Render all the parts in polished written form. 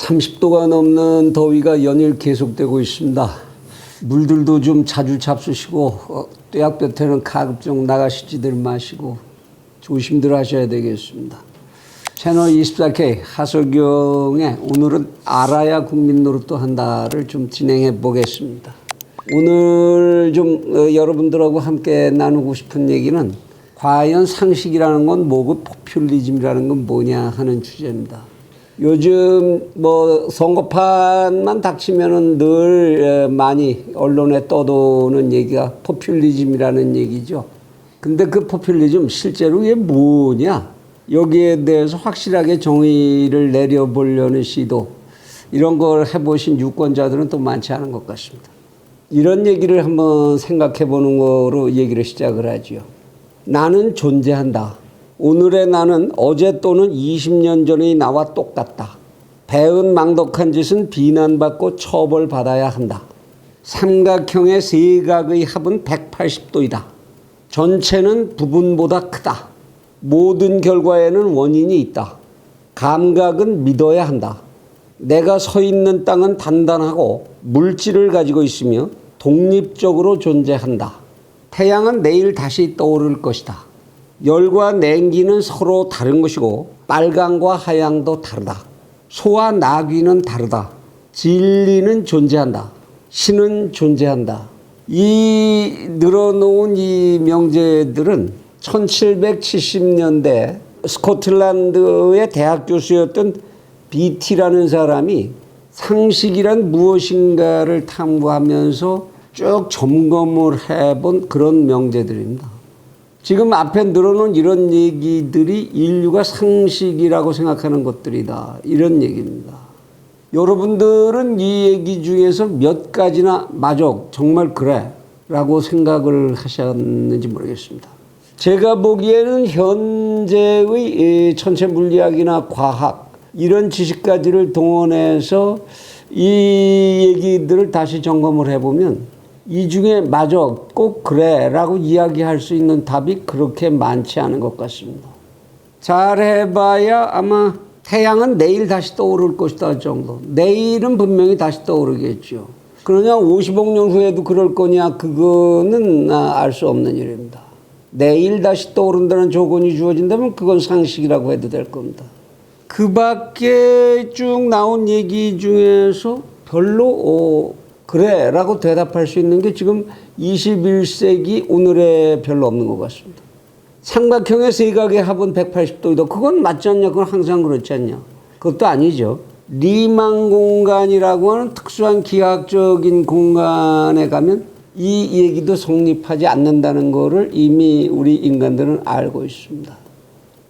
30도가 넘는 더위가 연일 계속되고 있습니다. 물들도 좀 자주 잡수시고 뙤약볕에는 가급적 나가시지들 마시고 조심들 하셔야 되겠습니다. 채널 24K 하석영의 오늘은 알아야 국민 노릇도 한다를 좀 진행해 보겠습니다. 오늘 좀 여러분들하고 함께 나누고 싶은 얘기는 과연 상식이라는 건 뭐고 포퓰리즘이라는 건 뭐냐 하는 주제입니다. 요즘 뭐 선거판만 닥치면은 늘 많이 언론에 떠도는 얘기가 포퓰리즘이라는 얘기죠. 근데 그 포퓰리즘 실제로 이게 뭐냐? 여기에 대해서 확실하게 정의를 내려보려는 시도, 이런 걸 해보신 유권자들은 또 많지 않은 것 같습니다. 이런 얘기를 한번 생각해 보는 거로 얘기를 시작을 하죠. 나는 존재한다. 오늘의 나는 어제 또는 20년 전의 나와 똑같다. 배은망덕한 짓은 비난받고 처벌받아야 한다. 삼각형의 세각의 합은 180도이다. 전체는 부분보다 크다. 모든 결과에는 원인이 있다. 감각은 믿어야 한다. 내가 서 있는 땅은 단단하고 물질을 가지고 있으며 독립적으로 존재한다. 태양은 내일 다시 떠오를 것이다. 열과 냉기는 서로 다른 것이고 빨강과 하양도 다르다. 소와 나귀는 다르다. 진리는 존재한다. 신은 존재한다. 이 늘어놓은 이 명제들은 1770년대 스코틀랜드의 대학 교수였던 비티라는 사람이 상식이란 무엇인가를 탐구하면서 쭉 점검을 해본 그런 명제들입니다. 지금 앞에 늘어놓은 이런 얘기들이 인류가 상식이라고 생각하는 것들이다, 이런 얘기입니다. 여러분들은 이 얘기 중에서 몇 가지나 맞아, 정말 그래 라고 생각을 하셨는지 모르겠습니다. 제가 보기에는 현재의 천체 물리학이나 과학 이런 지식까지를 동원해서 이 얘기들을 다시 점검을 해보면 이 중에 맞아, 꼭 그래 라고 이야기할 수 있는 답이 그렇게 많지 않은 것 같습니다. 잘 해봐야 아마 태양은 내일 다시 떠오를 것이다 정도. 내일은 분명히 다시 떠오르겠죠. 그러냐 50억 년 후에도 그럴 거냐, 그거는 알 수 없는 일입니다. 내일 다시 떠오른다는 조건이 주어진다면 그건 상식이라고 해도 될 겁니다. 그 밖에 쭉 나온 얘기 중에서 별로 그래 라고 대답할 수 있는 게 지금 21세기 오늘에 별로 없는 것 같습니다. 삼각형의 세각의 합은 180도이다. 그건 맞지 않냐? 그건 항상 그렇지 않냐? 그것도 아니죠. 리만 공간이라고 하는 특수한 기하학적인 공간에 가면 이 얘기도 성립하지 않는다는 거를 이미 우리 인간들은 알고 있습니다.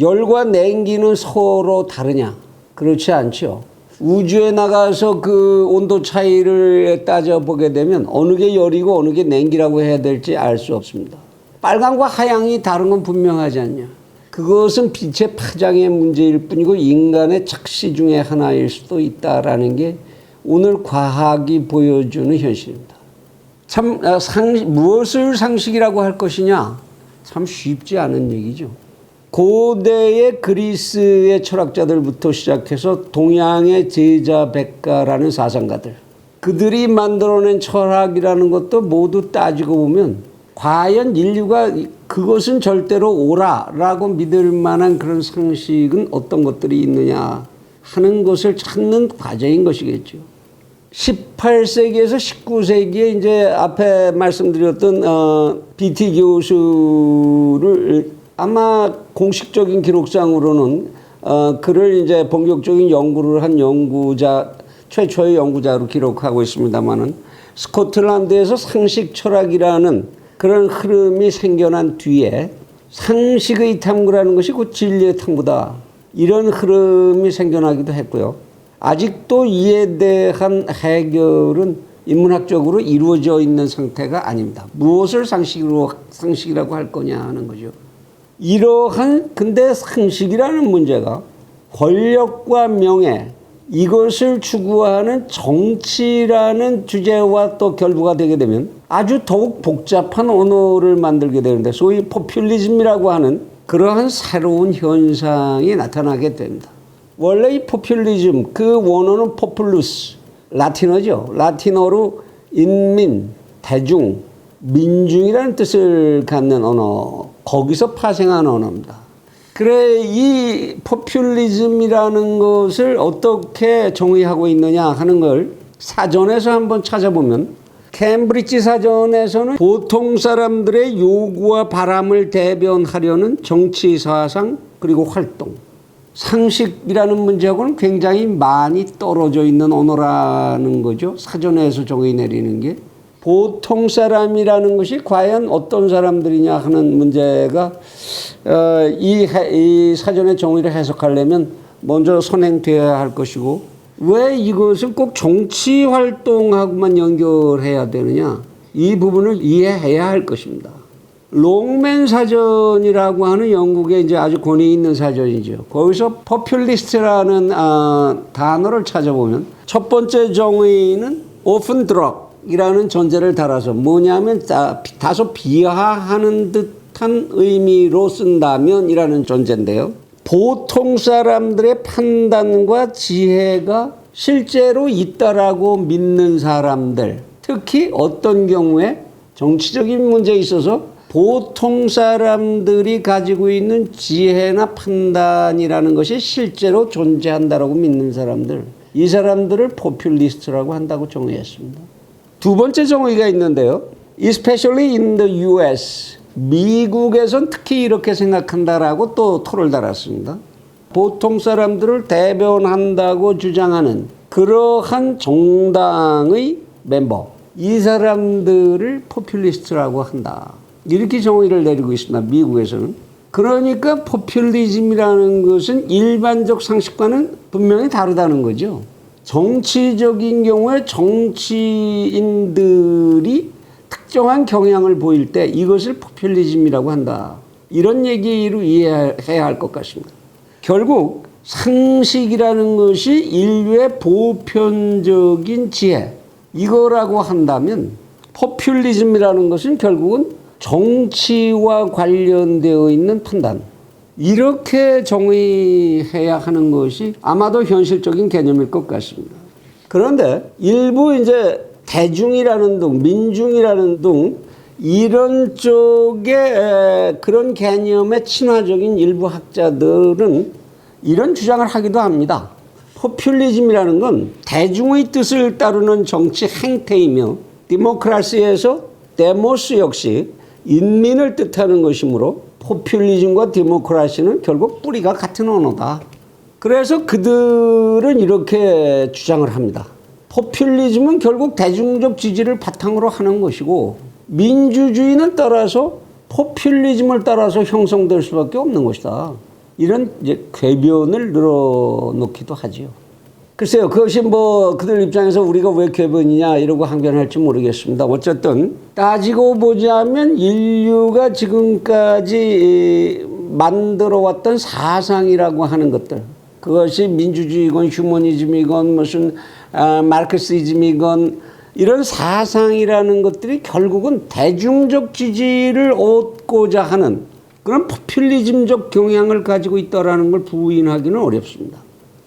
열과 냉기는 서로 다르냐? 그렇지 않죠. 우주에 나가서 그 온도 차이를 따져보게 되면 어느 게 열이고 어느 게 냉기라고 해야 될지 알 수 없습니다. 빨강과 하양이 다른 건 분명하지 않냐. 그것은 빛의 파장의 문제일 뿐이고 인간의 착시 중에 하나일 수도 있다라는 게 오늘 과학이 보여주는 현실입니다. 참 무엇을 상식이라고 할 것이냐? 참 쉽지 않은 얘기죠. 고대의 그리스의 철학자들부터 시작해서 동양의 제자백가라는 사상가들, 그들이 만들어낸 철학이라는 것도 모두 따지고 보면 과연 인류가 그것은 절대로 옳아라고 믿을 만한 그런 상식은 어떤 것들이 있느냐 하는 것을 찾는 과정인 것이겠죠. 18세기에서 19세기에 이제 앞에 말씀드렸던 BT 교수를 아마 공식적인 기록상으로는 그를 이제 본격적인 연구를 한 연구자, 최초의 연구자로 기록하고 있습니다만은 스코틀랜드에서 상식 철학이라는 그런 흐름이 생겨난 뒤에 상식의 탐구라는 것이 곧 진리의 탐구다, 이런 흐름이 생겨나기도 했고요. 아직도 이에 대한 해결은 인문학적으로 이루어져 있는 상태가 아닙니다. 무엇을 상식이라고 할 거냐 하는 거죠. 이러한 근데 상식이라는 문제가 권력과 명예, 이것을 추구하는 정치라는 주제와 또 결부가 되게 되면 아주 더욱 복잡한 언어를 만들게 되는데 소위 포퓰리즘이라고 하는 그러한 새로운 현상이 나타나게 됩니다. 원래 이 포퓰리즘 그 원어는 포퓰루스 라틴어죠. 라틴어로 인민, 대중, 민중이라는 뜻을 갖는 언어, 거기서 파생한 언어입니다. 그래 이 포퓰리즘이라는 것을 어떻게 정의하고 있느냐 하는 걸 사전에서 한번 찾아보면 캠브리지 사전에서는 보통 사람들의 요구와 바람을 대변하려는 정치 사상 그리고 활동, 상식이라는 문제하고는 굉장히 많이 떨어져 있는 언어라는 거죠. 사전에서 정의 내리는 게. 보통 사람이라는 것이 과연 어떤 사람들이냐 하는 문제가 이 사전의 정의를 해석하려면 먼저 선행되어야 할 것이고, 왜 이것을 꼭 정치 활동하고만 연결해야 되느냐, 이 부분을 이해해야 할 것입니다. 롱맨 사전이라고 하는 영국의 이제 아주 권위 있는 사전이죠. 거기서 포퓰리스트라는 단어를 찾아보면 첫 번째 정의는 오픈 드럭이라는 전제를 달아서 뭐냐면 다소 비하하는 듯한 의미로 쓴다면이라는 전제인데요. 보통 사람들의 판단과 지혜가 실제로 있다라고 믿는 사람들, 특히 어떤 경우에 정치적인 문제에 있어서 보통 사람들이 가지고 있는 지혜나 판단이라는 것이 실제로 존재한다라고 믿는 사람들, 이 사람들을 포퓰리스트라고 한다고 정의했습니다. 두 번째 정의가 있는데요. Especially in the US, 미국에선 특히 이렇게 생각한다라고 또 토를 달았습니다. 보통 사람들을 대변한다고 주장하는 그러한 정당의 멤버, 이 사람들을 포퓰리스트라고 한다. 이렇게 정의를 내리고 있습니다. 미국에서는. 그러니까 포퓰리즘이라는 것은 일반적 상식과는 분명히 다르다는 거죠. 정치적인 경우에 정치인들이 특정한 경향을 보일 때 이것을 포퓰리즘이라고 한다. 이런 얘기로 이해해야 할 것 같습니다. 결국 상식이라는 것이 인류의 보편적인 지혜, 이거라고 한다면 포퓰리즘이라는 것은 결국은 정치와 관련되어 있는 판단, 이렇게 정의해야 하는 것이 아마도 현실적인 개념일 것 같습니다. 그런데 일부 이제 대중이라는 등, 민중이라는 등 이런 쪽의 그런 개념의 친화적인 일부 학자들은 이런 주장을 하기도 합니다. 포퓰리즘이라는 건 대중의 뜻을 따르는 정치 행태이며 디모크라시에서 데모스 역시 인민을 뜻하는 것이므로 포퓰리즘과 디모크라시는 결국 뿌리가 같은 언어다. 그래서 그들은 이렇게 주장을 합니다. 포퓰리즘은 결국 대중적 지지를 바탕으로 하는 것이고 민주주의는 따라서 포퓰리즘을 따라서 형성될 수밖에 없는 것이다. 이런 이제 궤변을 늘어놓기도 하지요. 글쎄요, 그것이 뭐 그들 입장에서 우리가 왜 궤변이냐 이러고 항변할지 모르겠습니다. 어쨌든 따지고 보자면 인류가 지금까지 만들어왔던 사상이라고 하는 것들, 그것이 민주주의건 휴머니즘이건 무슨 마르크시즘이건 이런 사상이라는 것들이 결국은 대중적 지지를 얻고자 하는 그런 포퓰리즘적 경향을 가지고 있다는 걸 부인하기는 어렵습니다.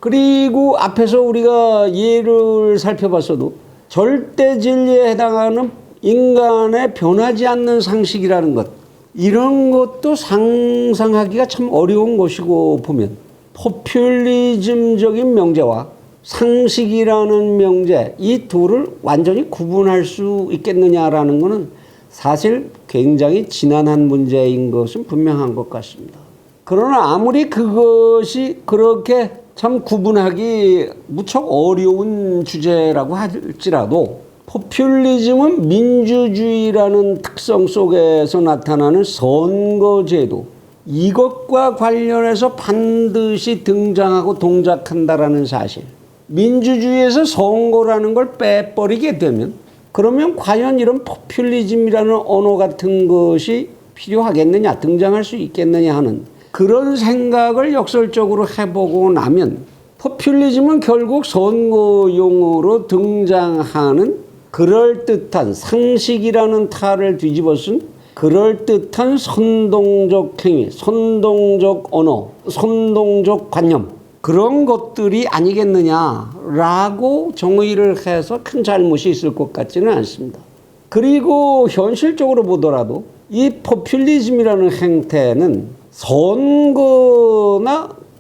그리고 앞에서 우리가 예를 살펴봤어도 절대 진리에 해당하는 인간의 변하지 않는 상식이라는 것, 이런 것도 상상하기가 참 어려운 것이고 보면 포퓰리즘적인 명제와 상식이라는 명제, 이 둘을 완전히 구분할 수 있겠느냐라는 것은 사실 굉장히 지난한 문제인 것은 분명한 것 같습니다. 그러나 아무리 그것이 그렇게 참 구분하기 무척 어려운 주제라고 할지라도 포퓰리즘은 민주주의라는 특성 속에서 나타나는 선거제도, 이것과 관련해서 반드시 등장하고 동작한다라는 사실. 민주주의에서 선거라는 걸 빼버리게 되면 그러면 과연 이런 포퓰리즘이라는 언어 같은 것이 필요하겠느냐, 등장할 수 있겠느냐 하는 그런 생각을 역설적으로 해보고 나면 포퓰리즘은 결국 선거용으로 등장하는 그럴듯한 상식이라는 탈을 뒤집어쓴 그럴듯한 선동적 행위, 선동적 언어, 선동적 관념, 그런 것들이 아니겠느냐라고 정의를 해서 큰 잘못이 있을 것 같지는 않습니다. 그리고 현실적으로 보더라도 이 포퓰리즘이라는 행태는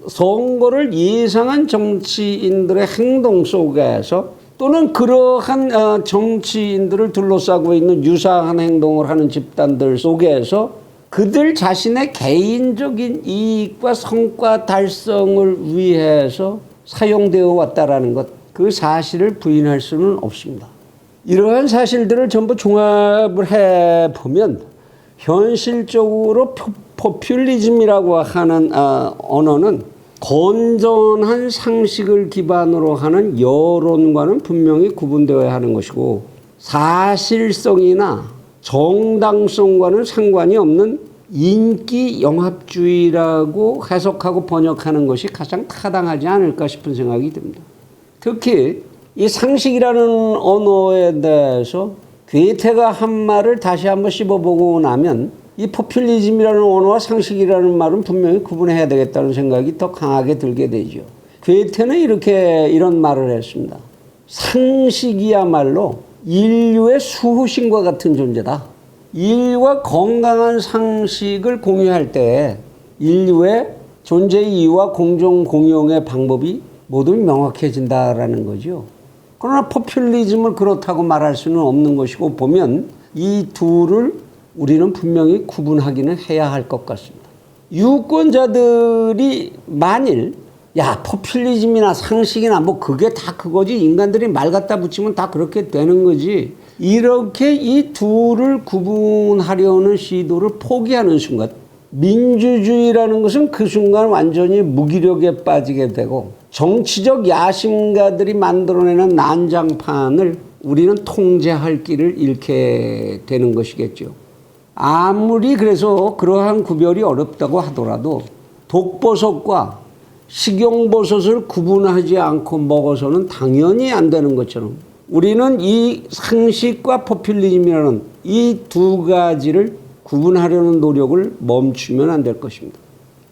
선거를 예상한 정치인들의 행동 속에서 또는 그러한 정치인들을 둘러싸고 있는 유사한 행동을 하는 집단들 속에서 그들 자신의 개인적인 이익과 성과 달성을 위해서 사용되어 왔다라는 것, 그 사실을 부인할 수는 없습니다. 이러한 사실들을 전부 종합을 해보면 현실적으로 포퓰리즘이라고 하는 언어는 건전한 상식을 기반으로 하는 여론과는 분명히 구분되어야 하는 것이고, 사실성이나 정당성과는 상관이 없는 인기 영합주의라고 해석하고 번역하는 것이 가장 타당하지 않을까 싶은 생각이 듭니다. 특히 이 상식이라는 언어에 대해서 괴테가 한 말을 다시 한번 씹어보고 나면 이 포퓰리즘이라는 언어와 상식이라는 말은 분명히 구분해야 되겠다는 생각이 더 강하게 들게 되죠. 괴테는 이런 말을 했습니다. 상식이야말로 인류의 수호신과 같은 존재다. 인류가 건강한 상식을 공유할 때 인류의 존재 이유와 공정 공용의 방법이 모두 명확해진다라는 거죠. 그러나 포퓰리즘을 그렇다고 말할 수는 없는 것이고, 보면 이 둘을 우리는 분명히 구분하기는 해야 할 것 같습니다. 유권자들이 만일 포퓰리즘이나 상식이나 뭐 그게 다 그거지, 인간들이 말 갖다 붙이면 다 그렇게 되는 거지, 이렇게 이 둘을 구분하려는 시도를 포기하는 순간 민주주의라는 것은 그 순간 완전히 무기력에 빠지게 되고, 정치적 야심가들이 만들어내는 난장판을 우리는 통제할 길을 잃게 되는 것이겠죠. 아무리 그래서 그러한 구별이 어렵다고 하더라도 독버섯과 식용버섯을 구분하지 않고 먹어서는 당연히 안 되는 것처럼, 우리는 이 상식과 포퓰리즘이라는 이 두 가지를 구분하려는 노력을 멈추면 안 될 것입니다.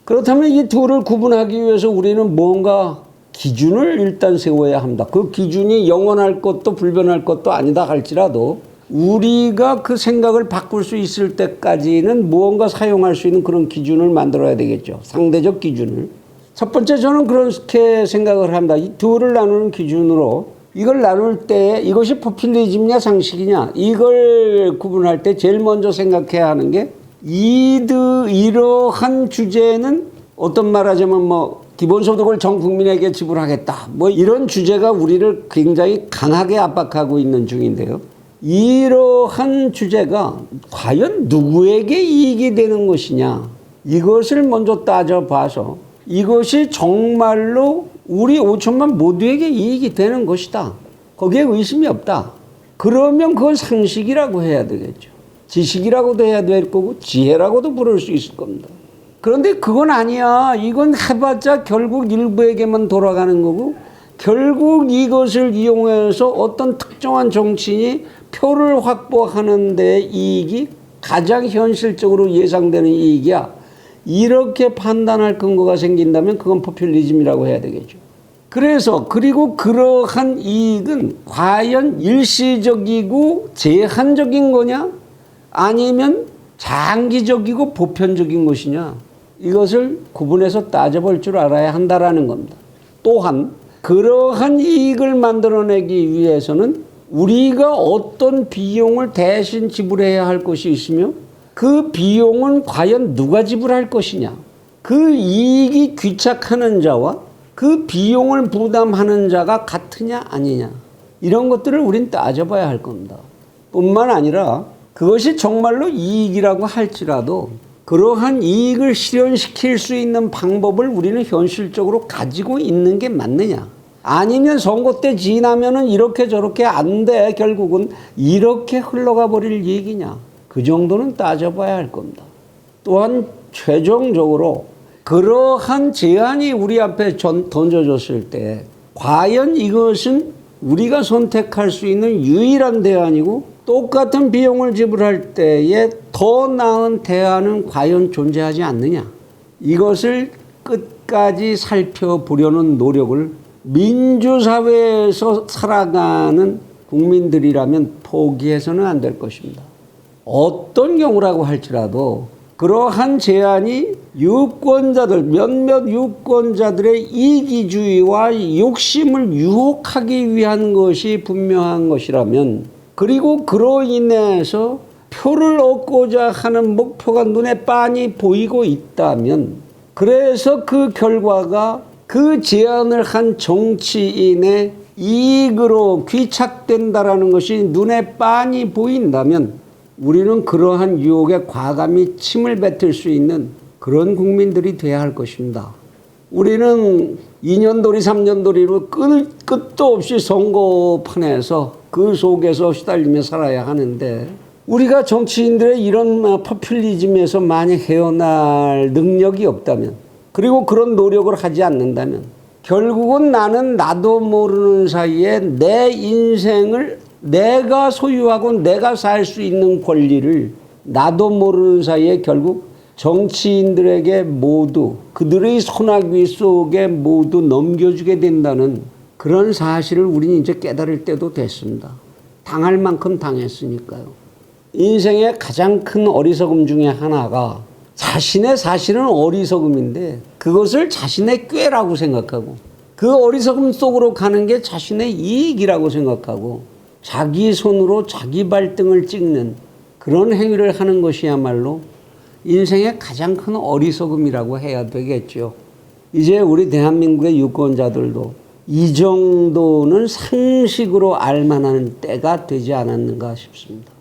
그렇다면 이 둘을 구분하기 위해서 우리는 뭔가 기준을 일단 세워야 합니다. 그 기준이 영원할 것도 불변할 것도 아니다 할지라도 우리가 그 생각을 바꿀 수 있을 때까지는 무언가 사용할 수 있는 그런 기준을 만들어야 되겠죠. 상대적 기준을. 첫 번째, 저는 그렇게 생각을 합니다. 이 둘을 나누는 기준으로 이걸 나눌 때 이것이 포퓰리즘이냐 상식이냐, 이걸 구분할 때 제일 먼저 생각해야 하는 게 이러한 주제는 어떤 말하자면 기본소득을 전 국민에게 지불하겠다, 이런 주제가 우리를 굉장히 강하게 압박하고 있는 중인데요. 이러한 주제가 과연 누구에게 이익이 되는 것이냐, 이것을 먼저 따져봐서 이것이 정말로 우리 5천만 모두에게 이익이 되는 것이다, 거기에 의심이 없다, 그러면 그건 상식이라고 해야 되겠죠. 지식이라고도 해야 될 거고 지혜라고도 부를 수 있을 겁니다. 그런데 그건 아니야. 이건 해봤자 결국 일부에게만 돌아가는 거고, 결국 이것을 이용해서 어떤 특정한 정치인이 표를 확보하는 데 이익이 가장 현실적으로 예상되는 이익이야, 이렇게 판단할 근거가 생긴다면 그건 포퓰리즘이라고 해야 되겠죠. 그리고 그러한 이익은 과연 일시적이고 제한적인 거냐, 아니면 장기적이고 보편적인 것이냐, 이것을 구분해서 따져볼 줄 알아야 한다라는 겁니다. 또한 그러한 이익을 만들어내기 위해서는 우리가 어떤 비용을 대신 지불해야 할 것이 있으며, 그 비용은 과연 누가 지불할 것이냐, 그 이익이 귀착하는 자와 그 비용을 부담하는 자가 같으냐 아니냐, 이런 것들을 우린 따져봐야 할 겁니다. 뿐만 아니라 그것이 정말로 이익이라고 할지라도 그러한 이익을 실현시킬 수 있는 방법을 우리는 현실적으로 가지고 있는 게 맞느냐, 아니면 선거 때 지나면은 이렇게 저렇게 안 돼, 결국은 이렇게 흘러가 버릴 얘기냐, 그 정도는 따져봐야 할 겁니다. 또한 최종적으로 그러한 제안이 우리 앞에 던져졌을 때 과연 이것은 우리가 선택할 수 있는 유일한 대안이고, 똑같은 비용을 지불할 때에 더 나은 대안은 과연 존재하지 않느냐, 이것을 끝까지 살펴보려는 노력을 민주사회에서 살아가는 국민들이라면 포기해서는 안 될 것입니다. 어떤 경우라고 할지라도 그러한 제안이 유권자들, 몇몇 유권자들의 이기주의와 욕심을 유혹하기 위한 것이 분명한 것이라면, 그리고 그로 인해서 표를 얻고자 하는 목표가 눈에 빤히 보이고 있다면, 그래서 그 결과가 그 제안을 한 정치인의 이익으로 귀착된다라는 것이 눈에 빤히 보인다면 우리는 그러한 유혹에 과감히 침을 뱉을 수 있는 그런 국민들이 돼야 할 것입니다. 우리는 2년돌이 3년돌이로 끝도 없이 선거판에서 그 속에서 시달리며 살아야 하는데, 우리가 정치인들의 이런 포퓰리즘에서 만약 헤어날 능력이 없다면, 그리고 그런 노력을 하지 않는다면, 결국은 나는 나도 모르는 사이에 내 인생을 내가 소유하고 내가 살 수 있는 권리를 나도 모르는 사이에 결국 정치인들에게 모두 그들의 소나기 속에 모두 넘겨주게 된다는 그런 사실을 우리는 이제 깨달을 때도 됐습니다. 당할 만큼 당했으니까요. 인생의 가장 큰 어리석음 중에 하나가 자신의 사실은 어리석음인데 그것을 자신의 꾀라고 생각하고, 그 어리석음 속으로 가는 게 자신의 이익이라고 생각하고 자기 손으로 자기 발등을 찍는 그런 행위를 하는 것이야말로 인생의 가장 큰 어리석음이라고 해야 되겠죠. 이제 우리 대한민국의 유권자들도 이 정도는 상식으로 알만한 때가 되지 않았는가 싶습니다.